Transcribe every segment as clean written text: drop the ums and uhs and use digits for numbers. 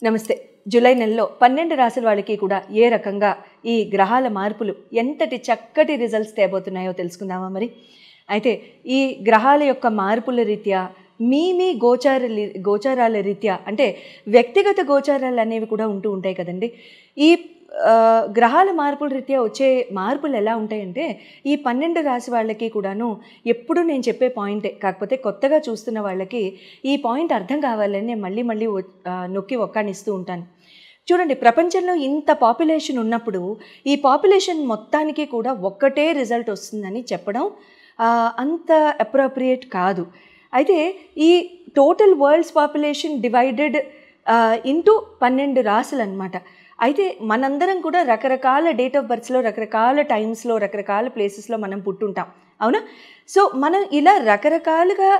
నమస్తే. జూలై నెలలో 12 రాశుల వాళ్ళకి కూడా ఏ రకంగా ఈ గ్రహాల మార్పులు ఎంతటి చక్కటి రిజల్ట్స్ తేబోతున్నాయో తెలుసుకుందామా మరి? అయితే ఈ గ్రహాల యొక్క మార్పుల రీత్యా మీ గోచారాల రీత్యా అంటే వ్యక్తిగత గోచారాలు అనేవి కూడా ఉంటూ ఉంటాయి కదండి. ఈ గ్రహాల మార్పుల రీత్యా వచ్చే మార్పులు ఎలా ఉంటాయంటే ఈ 12 రాశి వాళ్ళకి కూడాను ఎప్పుడు నేను చెప్పే పాయింటే, కాకపోతే కొత్తగా చూస్తున్న వాళ్ళకి ఈ పాయింట్ అర్థం కావాలని నేను మళ్ళీ నొక్కి ఒక్కానిస్తూ ఉంటాను. చూడండి, ప్రపంచంలో ఇంత పాపులేషన్ ఉన్నప్పుడు ఈ పాపులేషన్ మొత్తానికి కూడా ఒక్కటే రిజల్ట్ వస్తుందని చెప్పడం అంత అప్రోప్రియేట్ కాదు. అయితే ఈ total world's population divided into 12 రాశులు అనమాట. అయితే మనందరం కూడా రకరకాల డేట్ ఆఫ్ బర్త్స్లో, రకరకాల టైమ్స్లో, రకరకాల ప్లేసెస్లో మనం పుట్టుంటాం, అవునా? సో మనం ఇలా రకరకాలుగా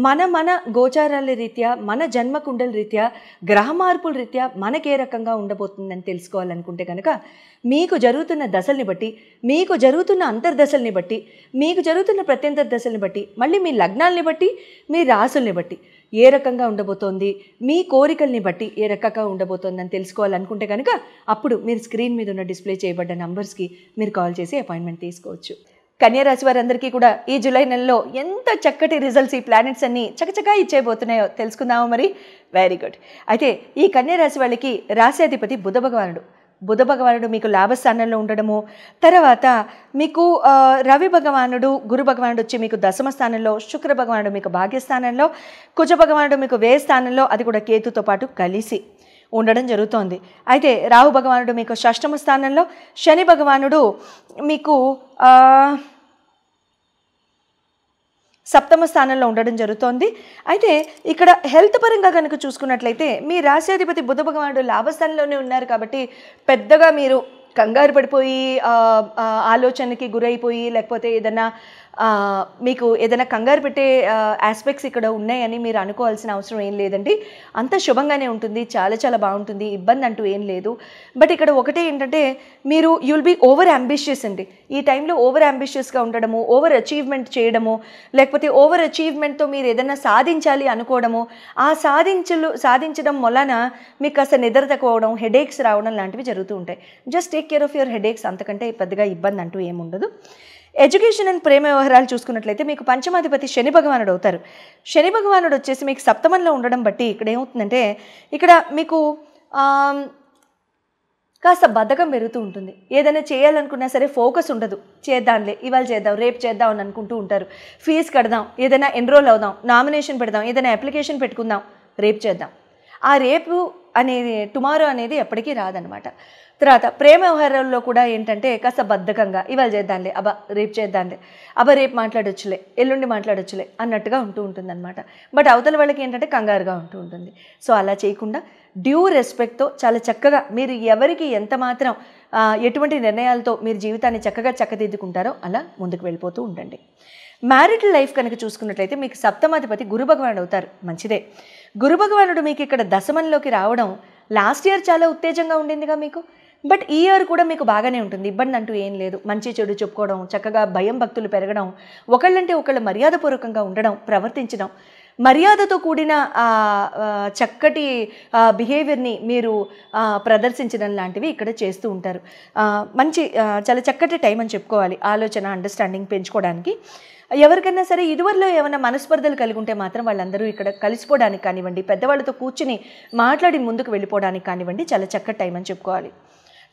మన గోచారాల రీత్యా, మన జన్మకుండల రీత్యా, గ్రహ మార్పుల రీత్యా మనకే రకంగా ఉండబోతుందని తెలుసుకోవాలనుకుంటే కనుక మీకు జరుగుతున్న దశల్ని బట్టి, మీకు జరుగుతున్న అంతర్దశల్ని బట్టి, మీకు జరుగుతున్న ప్రత్యంతర దశల్ని బట్టి, మళ్ళీ మీ లగ్నాల్ని బట్టి, మీ రాసుల్ని బట్టి ఏ రకంగా ఉండబోతోంది, మీ కోరికల్ని బట్టి ఏ రకంగా ఉండబోతోందని తెలుసుకోవాలనుకుంటే కనుక అప్పుడు మీరు స్క్రీన్ మీద ఉన్న డిస్ప్లే చేయబడ్డ నంబర్స్కి మీరు కాల్ చేసి అపాయింట్మెంట్ తీసుకోవచ్చు. కన్యారాశి వారందరికీ కూడా ఈ జూలై నెలలో ఎంత చక్కటి రిజల్ట్స్ ఈ ప్లానెట్స్ అన్నీ చకచకా ఇచ్చేయబోతున్నాయో తెలుసుకుందామా మరి? Very good. అయితే ఈ కన్యారాశి వాళ్ళకి రాశ్యాధిపతి బుధ భగవానుడు మీకు లాభస్థానంలో ఉండడము, తర్వాత మీకు రవి భగవానుడు, గురు భగవానుడు వచ్చి మీకు దశమ స్థానంలో, శుక్ర భగవానుడు మీకు భాగ్యస్థానంలో, కుజ భగవానుడు మీకు వ్యయ స్థానంలో, అది కూడా కేతుతో పాటు కలిసి ఉండడం జరుగుతోంది. అయితే రాహు భగవానుడు మీకు షష్టమ స్థానంలో, శని భగవానుడు మీకు సప్తమ స్థానంలో ఉండడం జరుగుతోంది. అయితే ఇక్కడ హెల్త్ పరంగా కనుక చూసుకున్నట్లయితే మీ రాశ్యాధిపతి బుధ భగవానుడు లాభస్థానంలోనే ఉన్నారు కాబట్టి పెద్దగా మీరు కంగారు పడిపోయి ఆలోచనకి గురైపోయి లేకపోతే ఏదైనా మీకు ఏదైనా కంగారు పెట్టే ఆస్పెక్ట్స్ ఇక్కడ ఉన్నాయని మీరు అనుకోవాల్సిన అవసరం ఏం లేదండి. అంత శుభంగానే ఉంటుంది, చాలా బాగుంటుంది, ఇబ్బంది అంటూ ఏం లేదు. బట్ ఇక్కడ ఒకటే ఏంటంటే మీరు యుల్ బీ ఓవర్ అంబిషియస్ అండి. ఈ టైంలో ఓవర్ అంబిషియస్గా ఉండడము, ఓవర్ అచీవ్మెంట్ చేయడము, లేకపోతే ఓవర్ అచీవ్మెంట్తో మీరు ఏదైనా సాధించాలి అనుకోవడము, ఆ సాధించడం వలన మీకు కాస్త నిద్ర తక్కువడం, హెడేక్స్ రావడం లాంటివి జరుగుతూ ఉంటాయి. Just take care of your headaches, అంతకంటే పెద్దగా ఇబ్బంది అంటూ ఏముండదు. ఎడ్యుకేషన్ అండ్ ప్రేమ వ్యవహారాలు చూసుకున్నట్లయితే మీకు పంచమాధిపతి శని భగవానుడు అవుతారు. శని భగవానుడు వచ్చేసి మీకు సప్తమంలో ఉండడం బట్టి ఇక్కడ ఏమవుతుందంటే ఇక్కడ మీకు కాస్త బద్ధకం పెరుగుతూ ఉంటుంది. ఏదైనా చేయాలనుకున్నా సరే ఫోకస్ ఉండదు. చేద్దాంలే, ఇవాళ చేద్దాం, రేపు చేద్దాం అని అనుకుంటూ ఉంటారు. ఫీజు కడదాం, ఏదైనా ఎన్రోల్ అవుదాం, నామినేషన్ పెడదాం, ఏదైనా అప్లికేషన్ పెట్టుకుందాం, రేపు చేద్దాం. ఆ రేపు అనేది, టుమారో అనేది ఎప్పటికీ రాదనమాట. తర్వాత ప్రేమ వ్యవహారాల్లో కూడా ఏంటంటే కాస్త బద్ధకంగా ఇవాళ చేద్దాంలే, రేపు చేద్దాంలే, రేపు మాట్లాడొచ్చులే, ఎల్లుండి మాట్లాడొచ్చులే అన్నట్టుగా ఉంటుందన్నమాట. బట్ అవతల వాళ్ళకి ఏంటంటే కంగారుగా ఉంటుంది. సో అలా చేయకుండా డ్యూ రెస్పెక్ట్తో చాలా చక్కగా మీరు ఎవరికి ఎంత మాత్రం ఎటువంటి నిర్ణయాలతో మీరు జీవితాన్ని చక్కగా చక్కదిద్దుకుంటారో అలా ముందుకు వెళ్ళిపోతూ ఉండండి. మ్యారిటల్ లైఫ్ కనుక చూసుకున్నట్లయితే మీకు సప్తమాధిపతి గురు భగవానుడు అవుతారు. మంచిదే. గురు భగవానుడు మీకు ఇక్కడ దశమంలోకి రావడం లాస్ట్ ఇయర్ చాలా ఉత్తేజంగా ఉండిందిగా మీకు. బట్ ఈ ఇయర్ కూడా మీకు బాగానే ఉంటుంది, ఇబ్బంది అంటూ ఏం లేదు. మంచి చెడు చెప్పుకోవడం, చక్కగా భయం భక్తులు పెరగడం, ఒకళ్ళంటే ఒకళ్ళు మర్యాదపూర్వకంగా ఉండడం, ప్రవర్తించడం, మర్యాదతో కూడిన చక్కటి బిహేవియర్ని మీరు ప్రదర్శించడం లాంటివి ఇక్కడ చేస్తూ ఉంటారు. మంచి చాలా చక్కటి టైం అని చెప్పుకోవాలి ఆలోచన, అండర్స్టాండింగ్ పెంచుకోవడానికి. ఎవరికైనా సరే ఇదివరలో ఏమైనా మనస్పర్ధలు కలిగి ఉంటే మాత్రం వాళ్ళందరూ ఇక్కడ కలిసిపోవడానికి కానివ్వండి, పెద్దవాళ్ళతో కూర్చుని మాట్లాడి ముందుకు వెళ్ళిపోవడానికి కానివ్వండి, చాలా చక్కటి టైం అని చెప్పుకోవాలి.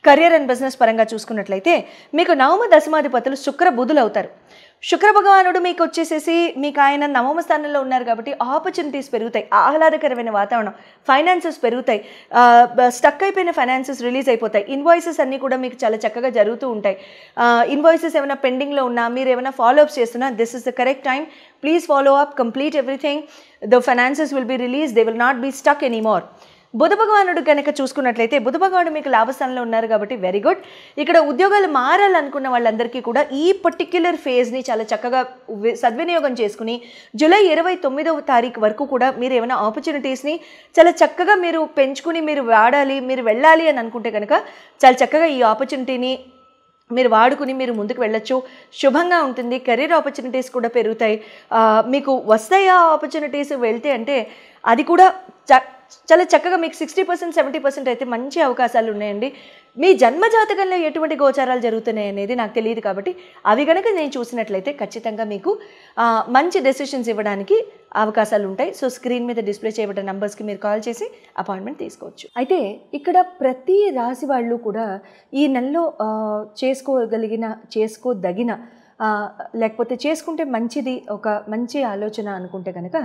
కెరియర్ అండ్ బిజినెస్ పరంగా చూసుకున్నట్లయితే మీకు నవమ దశమాధిపతులు శుక్ర బుధులు అవుతారు. శుక్ర భగవానుడు మీకు వచ్చేసేసి మీకు ఆయన నవమ స్థానంలో ఉన్నారు కాబట్టి ఆపర్చునిటీస్ పెరుగుతాయి, ఆహ్లాదకరమైన వాతావరణం, ఫైనాన్సెస్ పెరుగుతాయి, స్టక్ అయిపోయిన ఫైనాన్సెస్ రిలీజ్ అయిపోతాయి, ఇన్వాయిసెస్ అన్నీ కూడా మీకు చాలా చక్కగా జరుగుతూ ఉంటాయి. ఇన్వాయిసెస్ ఏమైనా పెండింగ్లో ఉన్నా, మీరు ఏమైనా ఫాలోఅప్స్ చేస్తున్నా, this is the correct time, please follow up, complete everything, the finances will be release, they will not be stuck anymore. Buddha భగవానుడు కనుక చూసుకున్నట్లయితే బుధ భగవానుడు మీకు లాభస్థానంలో ఉన్నారు కాబట్టి వెరీ గుడ్. ఇక్కడ ఉద్యోగాలు మారాలనుకున్న వాళ్ళందరికీ కూడా ఈ పర్టిక్యులర్ ఫేజ్ని చాలా చక్కగా సద్వినియోగం చేసుకుని జూలై 29వ తారీఖు వరకు కూడా మీరు ఏమైనా ఆపర్చునిటీస్ని చాలా చక్కగా మీరు పెంచుకుని మీరు వాడాలి, మీరు వెళ్ళాలి అని అనుకుంటే కనుక చాలా చక్కగా ఈ ఆపర్చునిటీని మీరు వాడుకుని మీరు ముందుకు వెళ్ళొచ్చు. శుభంగా ఉంటుంది. కెరీర్ ఆపర్చునిటీస్ కూడా పెరుగుతాయి. మీకు వస్తాయి ఆ ఆపర్చునిటీస్ వెళ్తే అంటే అది కూడా చాలా చక్కగా మీకు 60% 70% అయితే మంచి అవకాశాలు ఉన్నాయండి. మీ జన్మజాతకంలో ఎటువంటి గోచారాలు జరుగుతున్నాయి అనేది నాకు తెలియదు కాబట్టి అవి కనుక నేను చూసినట్లయితే ఖచ్చితంగా మీకు మంచి డెసిషన్స్ ఇవ్వడానికి అవకాశాలు ఉంటాయి. సో స్క్రీన్ మీద డిస్ప్లే చేయబడ్డ నంబర్స్కి మీరు కాల్ చేసి అపాయింట్మెంట్ తీసుకోవచ్చు. అయితే ఇక్కడ ప్రతి రాశి వాళ్ళు కూడా ఈ నెలలో చేసుకోదగిన లేకపోతే చేసుకుంటే మంచిది ఒక మంచి ఆలోచన అనుకుంటే కనుక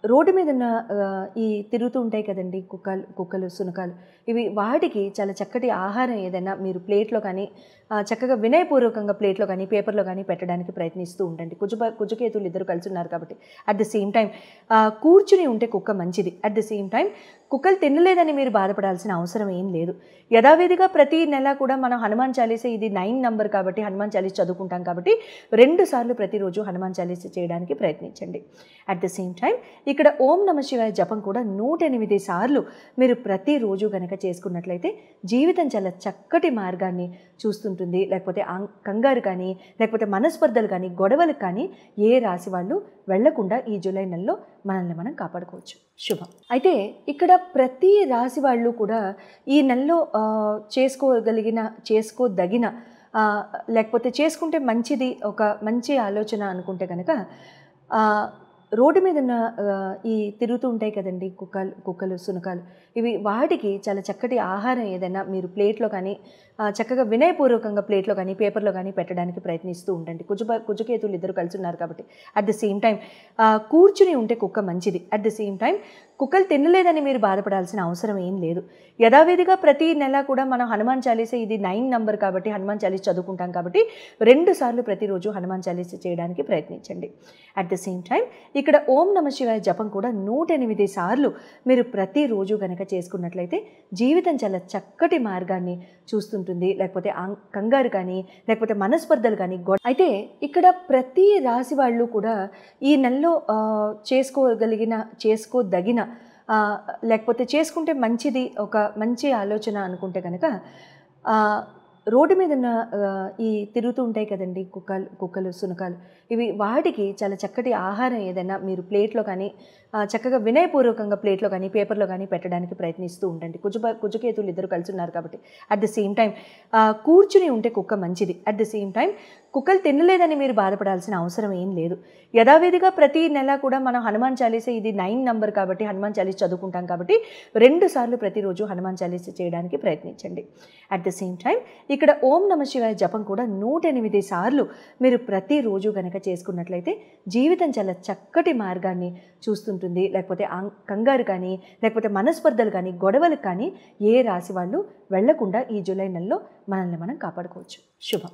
రోడ్డు మీద ఉన్న ఈ తిరుగుతూ ఉంటాయి కదండి కుక్కలు సునకాలు, ఇవి వాటికి చాలా చక్కటి ఆహారం ఏదైనా మీరు ప్లేట్లో కానీ చక్కగా వినయపూర్వకంగా ప్లేట్లో కానీ పేపర్లో కానీ పెట్టడానికి ప్రయత్నిస్తూ ఉండండి. కుజకేతులు ఇద్దరు కలిసి ఉన్నారు కాబట్టి అట్ ద సేమ్ టైం కూర్చుని ఉంటే కుక్క మంచిది. అట్ ద సేమ్ టైం కుక్కలు తినలేదని మీరు బాధపడాల్సిన అవసరం ఏం లేదు. యథావిధిగా ప్రతి నెల కూడా మనం హనుమాన్ చాలీసా, ఇది 9 నంబర్ కాబట్టి హనుమాన్ చాలీసా చదువుకుంటాం కాబట్టి 2 సార్లు ప్రతిరోజు హనుమాన్ చాలీసా చేయడానికి ప్రయత్నించండి. అట్ ద సేమ్ టైం ఇక్కడ ఓం నమ శివాయ జపం కూడా 108 సార్లు మీరు ప్రతిరోజు కనుక చేసుకున్నట్లయితే జీవితం చాలా చక్కటి మార్గాన్ని చూస్తుంటుంది. లేకపోతే కంగారు కానీ లేకపోతే మనస్పర్ధలు కానీ గొడవలు కానీ ఏ రాశి వాళ్ళు వెళ్లకుండా ఈ జూలై నెలలో మనల్ని మనం కాపాడుకోవచ్చు. శుభం. అయితే ఇక్కడ ప్రతి రాశి వాళ్ళు కూడా ఈ నెలలో చేసుకోదగిన లేకపోతే చేసుకుంటే మంచిది ఒక మంచి ఆలోచన అనుకుంటే కనుక రోడ్డు మీద ఉన్న ఈ తిరుగుతూ ఉంటాయి కదండి కుక్కలు సునకాలు, ఇవి వాటికి చాలా చక్కటి ఆహారం ఏదైనా మీరు ప్లేట్లో కానీ చక్కగా వినయపూర్వకంగా ప్లేట్లో కానీ పేపర్లో కానీ పెట్టడానికి ప్రయత్నిస్తూ ఉండండి. కుజకేతులు ఇద్దరు కలిసి ఉన్నారు కాబట్టి అట్ ద సేమ్ టైం కూర్చుని ఉంటే కుక్క మంచిది. అట్ ద సేమ్ టైం కుక్కలు తినలేదని మీరు బాధపడాల్సిన అవసరం ఏం లేదు. యథావిధిగా ప్రతి నెల కూడా మనం హనుమాన్ చాలీసా, ఇది 9 నంబర్ కాబట్టి హనుమాన్ చాలీసా చదువుకుంటాం కాబట్టి 2 సార్లు ప్రతిరోజు హనుమాన్ చాలీసా చేయడానికి ప్రయత్నించండి. అట్ ద సేమ్ టైం ఇక్కడ ఓం నమ శివాయ జపం కూడా 108 సార్లు మీరు ప్రతిరోజు కనుక చేసుకున్నట్లయితే జీవితం చాలా చక్కటి మార్గాన్ని చూస్తుంటుంది. లేకపోతే కంగారు కానీ లేకపోతే మనస్పర్ధలు కానీ అయితే ఇక్కడ ప్రతి రాశి వాళ్ళు కూడా ఈ నెలలో చేసుకోదగిన లేకపోతే చేసుకుంటే మంచిది ఒక మంచి ఆలోచన అనుకుంటే కనుక రోడ్డు మీద ఉన్న ఈ తిరుగుతూ ఉంటాయి కదండి కుక్కలు సునకాలు, ఇవి వాటికి చాలా చక్కటి ఆహారం ఏదైనా మీరు ప్లేట్లో కానీ చక్కగా వినయపూర్వకంగా ప్లేట్లో కానీ పేపర్లో కానీ పెట్టడానికి ప్రయత్నిస్తూ ఉండండి. కుజకేతులు ఇద్దరు కలిసి ఉన్నారు కాబట్టి అట్ ద సేమ్ టైం కూర్చుని ఉంటే కుక్క మంచిది. అట్ ద సేమ్ టైం కుక్కలు తినలేదని మీరు బాధపడాల్సిన అవసరం ఏం లేదు. యథావిధిగా ప్రతి నెల కూడా మనం హనుమాన్ చాలీసా, ఇది 9 నంబర్ కాబట్టి హనుమాన్ చాలీసా చదువుకుంటాం కాబట్టి 2 సార్లు ప్రతిరోజు హనుమాన్ చాలీసా చేయడానికి ప్రయత్నించండి. అట్ ద సేమ్ టైం ఇక్కడ ఓం నమ శివాయ జపం కూడా 108 సార్లు మీరు ప్రతిరోజు కనుక చేసుకున్నట్లయితే జీవితం చాలా చక్కటి మార్గాన్ని చూస్తుంటుంది. లేకపోతే కంగారు కానీ లేకపోతే మనస్పర్ధలు కానీ గొడవలు కానీ ఏ రాశి వాళ్ళు వెళ్లకుండా ఈ జూలై నెలలో మనల్ని మనం కాపాడుకోవచ్చు. శుభం.